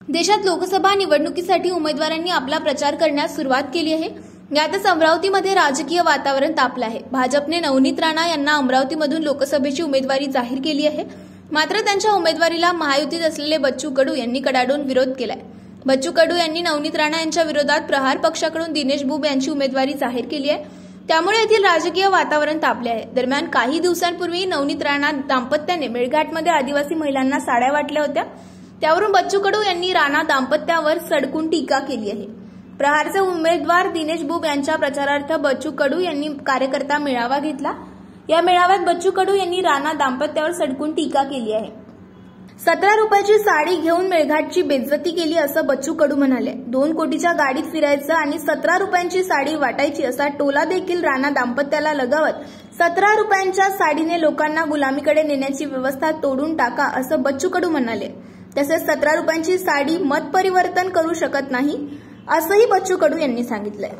देशात लोकसभा निवडणुकीसाठी उमेदवारांनी आपला प्रचार करण्यास सुरुवात केली आहे। यातच अमरावतीमध्ये राजकीय वातावरण तापलं आहे। भाजपने नवनीत राणा यांना अमरावतीमधून लोकसभेची उमेदवारी जाहीर केली आहे। मात्र त्यांच्या उमेदवारीला महायुतीत असलेले बच्चू कडू यांनी कडाडून विरोध केलाय। बच्चू कडू यांनी नवनीत राणा यांच्या विरोधात प्रहार पक्षाकडून दिनेश बुब यांची उमेदवारी जाहीर केली आहे। त्यामुळे येथील राजकीय वातावरण तापले आहे। दरम्यान काही दिवसांपूर्वी नवनीत राणा दाम्पत्याने मेळघाटमध्ये आदिवासी महिलांना साड्या वाटल्या होत्या। त्यावरून बच्चू कडू यांनी राणा दाम्पत्यावर सडकून टीका केली आहे। प्रहारचे उमेदवार दिनेश बुब यांच्या प्रचारार्थ बच्चू कडू यांनी कार्यकर्ता मेळावा घेतला। या मेळाव्यात बच्चू कडू यांनी राणा दाम्पत्यावर सडकून टीका केली आहे। 17 रुपयाची साडी घेऊन मेळघाटची बेइज्जती केली असं बच्चू कडू म्हणाले। 2 कोटीच्या गाडीत फिरायचं आणि 17 रुपयांची साडी वाटायची असा टोला देखील राणा दाम्पत्याला लगावत 17 रुपयांच्या साडीने लोकांना गुलामीकडे नेण्याची व्यवस्था तोडून टाका असं बच्चू कडू म्हणाले। तसेच 17 रुपयांची साडी मत परिवर्तन करू शकत नाही असंही बच्चू कडू यांनी सांगितलंय।